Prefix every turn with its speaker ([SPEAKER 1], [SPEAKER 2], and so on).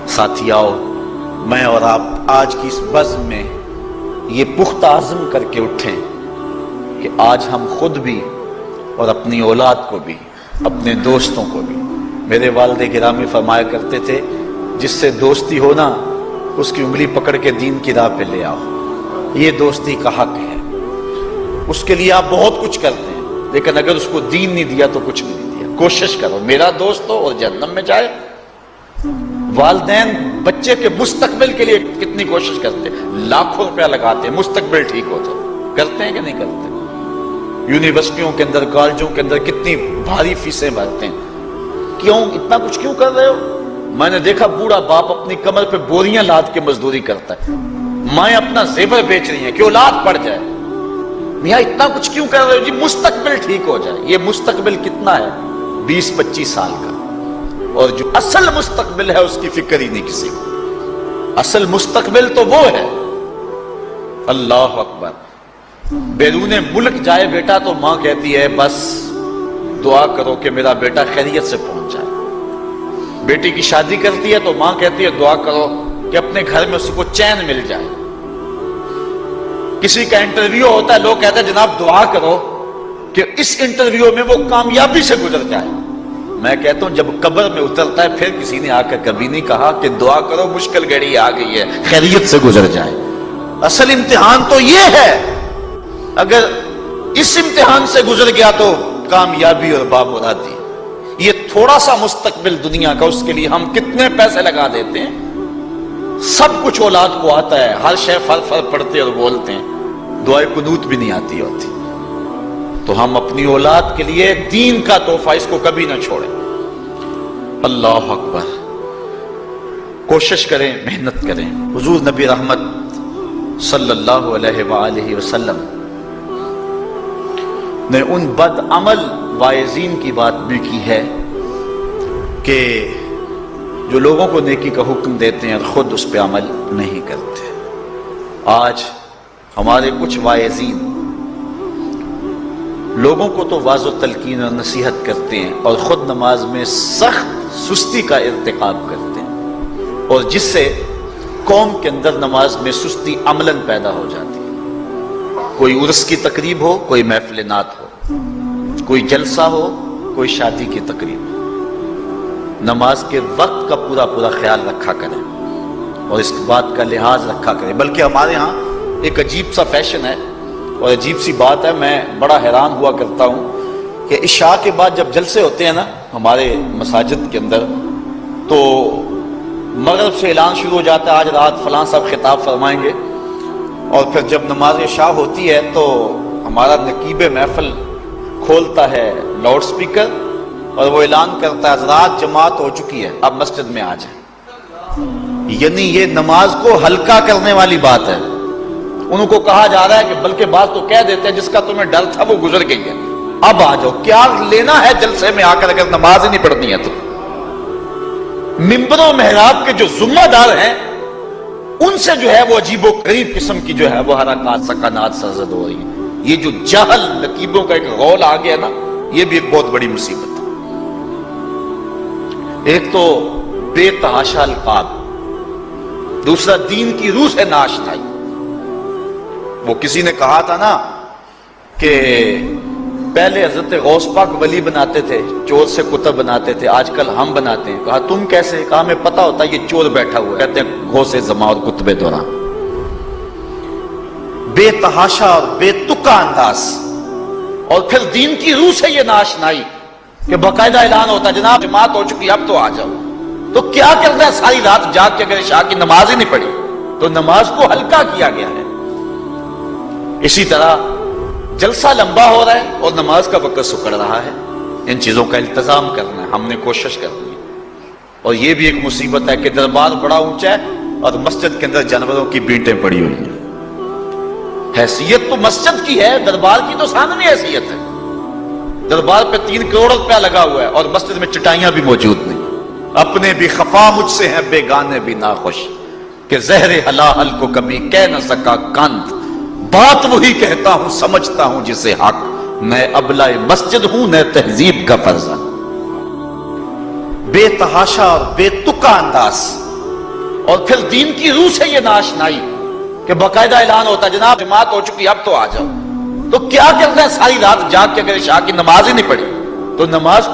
[SPEAKER 1] ساتھیاؤ، میں اور آپ آج کی اس بزم میں یہ پختہ عزم کر کے اٹھیں کہ آج ہم خود بھی اور اپنی اولاد کو بھی، اپنے دوستوں کو بھی، میرے والد گرامی فرمایا کرتے تھے جس سے دوستی ہو نا اس کی انگلی پکڑ کے دین کی راہ پہ لے آؤ، یہ دوستی کا حق ہے۔ اس کے لیے آپ بہت کچھ کرتے ہیں لیکن اگر اس کو دین نہیں دیا تو کچھ بھی نہیں دیا۔ کوشش کرو میرا دوست ہو اور جہنم میں جائے۔ والدین بچے کے مستقبل کے لیے کتنی کوشش کرتے ہیں، لاکھوں روپیہ لگاتے ہیں مستقبل ٹھیک ہو تو، کرتے ہیں کہ نہیں کرتے؟ یونیورسٹیوں کے اندر، کالجوں کے اندر کتنی بھاری فیسیں بھرتے ہیں، کیوں اتنا کچھ کیوں کر رہے ہو؟ میں نے دیکھا بوڑھا باپ اپنی کمر پہ بوریاں لاد کے مزدوری کرتا ہے، مائیں اپنا زیور بیچ رہی ہیں کہ اولاد پڑ جائے۔ میاں اتنا کچھ کیوں کر رہے ہو؟ جی مستقبل ٹھیک ہو جائے۔ یہ مستقبل کتنا ہے؟ 20-25 سال کا، اور جو اصل مستقبل ہے اس کی فکر ہی نہیں کسی کو۔ اصل مستقبل تو وہ ہے، اللہ اکبر، بیرون ملک جائے بیٹا تو ماں کہتی ہے بس دعا کرو کہ میرا بیٹا خیریت سے پہنچ جائے۔ بیٹی کی شادی کرتی ہے تو ماں کہتی ہے دعا کرو کہ اپنے گھر میں اس کو چین مل جائے۔ کسی کا انٹرویو ہوتا ہے، لوگ کہتے ہیں جناب دعا کرو کہ اس انٹرویو میں وہ کامیابی سے گزر جائے۔ میں کہتا ہوں جب قبر میں اترتا ہے پھر کسی نے آ کر کبھی نہیں کہا کہ دعا کرو مشکل گھڑی آ گئی ہے خیریت سے گزر جائے۔ اصل امتحان تو یہ ہے، اگر اس امتحان سے گزر گیا تو کامیابی اور بامرادی۔ یہ تھوڑا سا مستقبل دنیا کا، اس کے لیے ہم کتنے پیسے لگا دیتے ہیں۔ سب کچھ اولاد کو آتا ہے، ہر شے فر فر پڑھتے اور بولتے ہیں، دعائے قنوت بھی نہیں آتی ہوتی۔ تو ہم اپنی اولاد کے لیے دین کا تحفہ اس کو کبھی نہ چھوڑیں۔ اللہ اکبر، کوشش کریں، محنت کریں۔ حضور نبی رحمت صلی اللہ علیہ وآلہ وسلم نے ان بد عمل واعظین کی بات بھی کی ہے کہ جو لوگوں کو نیکی کا حکم دیتے ہیں اور خود اس پہ عمل نہیں کرتے۔ آج ہمارے کچھ واعظین لوگوں کو تو واضح و تلقین اور نصیحت کرتے ہیں اور خود نماز میں سخت سستی کا ارتکاب کرتے ہیں، اور جس سے قوم کے اندر نماز میں سستی عملاً پیدا ہو جاتی ہے۔ کوئی عرس کی تقریب ہو، کوئی محفل نعت ہو، کوئی جلسہ ہو، کوئی شادی کی تقریب ہو، نماز کے وقت کا پورا خیال رکھا کریں اور اس بات کا لحاظ رکھا کریں۔ بلکہ ہمارے ہاں ایک عجیب سا فیشن ہے اور عجیب سی بات ہے، میں بڑا حیران ہوا کرتا ہوں کہ عشاء کے بعد جب جلسے ہوتے ہیں نا ہمارے مساجد کے اندر، تو مغرب سے اعلان شروع ہو جاتا ہے آج رات فلاں صاحب خطاب فرمائیں گے، اور پھر جب نماز عشاء ہوتی ہے تو ہمارا نقیب محفل کھولتا ہے لاؤڈ سپیکر اور وہ اعلان کرتا ہے حضرات جماعت ہو چکی ہے، اب مسجد میں آ جائیں۔ یعنی یہ نماز کو ہلکا کرنے والی بات ہے۔ انہوں کو کہا جا رہا ہے کہ بلکہ بعض تو کہہ دیتے ہیں جس کا تمہیں ڈر تھا وہ گزر گئی ہے، اب آ جاؤ، کیا لینا ہے جلسے میں آ کر اگر نماز ہی نہیں پڑھنی ہے تو۔ ممبر و محراب کے جو ذمہ دار ہیں ان سے جو ہے وہ عجیب و غریب قسم کی جو ہے وہ حرکات سکنات سرزد ہو رہی ہیں۔ یہ جو جہل نقیبوں کا ایک غول آ گیا نا، یہ بھی ایک بہت بڑی مصیبت ہے۔ ایک تو بے تحاشا القاب، دوسرا دین کی روح سے ناشنائی۔ وہ کسی نے کہا تھا نا کہ پہلے حضرت غوث پاک ولی بناتے تھے، چور سے کتب بناتے تھے، آج کل ہم بناتے ہیں۔ کہا تم کیسے؟ کہا ہمیں پتا ہوتا ہے یہ چور بیٹھا ہوا ہے، کہتے ہیں غوث زمان اور کتب دوران۔ بے تحاشا اور بے تکا انداز، اور پھر دین کی روح سے یہ ناشنائی کہ باقاعدہ اعلان ہوتا ہے جناب جماعت ہو چکی اب تو آ جاؤ۔ تو کیا کرتا ہے ساری رات جاگ کے اگر عشاء کی نماز ہی نہیں پڑھی تو نماز کو ہلکا کیا گیا ہے۔ اسی طرح جلسہ لمبا ہو رہا ہے اور نماز کا وقت سکڑ رہا ہے۔ ان چیزوں کا التزام کرنا ہے، ہم نے کوشش کرنی ہے۔ اور یہ بھی ایک مصیبت ہے کہ دربار بڑا اونچا ہے اور مسجد کے اندر جانوروں کی بینٹیں پڑی ہوئی ہیں۔ حیثیت تو مسجد کی ہے، دربار کی تو ثانوی حیثیت ہے۔ دربار پہ 3 کروڑ روپیہ لگا ہوا ہے اور مسجد میں چٹائیاں بھی موجود نہیں۔ اپنے بھی خفا مجھ سے ہیں بیگانے بھی ناخوش، کہ زہر حلال کو کبھی کہہ نہ سکا کند، بات وہی کہتا ہوں سمجھتا ہوں جسے حق، میں ابلہ مسجد ہوں نہ تہذیب کا فرزند۔ بے تحاشا اور بے تکا انداز، اور پھر دین کی روح سے یہ ناشنائی کہ باقاعدہ اعلان ہوتا جناب جماعت ہو چکی اب تو آ جاؤ، تو کیا کرنا ہے ساری رات جاگ کے اگر عشاء کی نماز ہی نہیں پڑھی تو نماز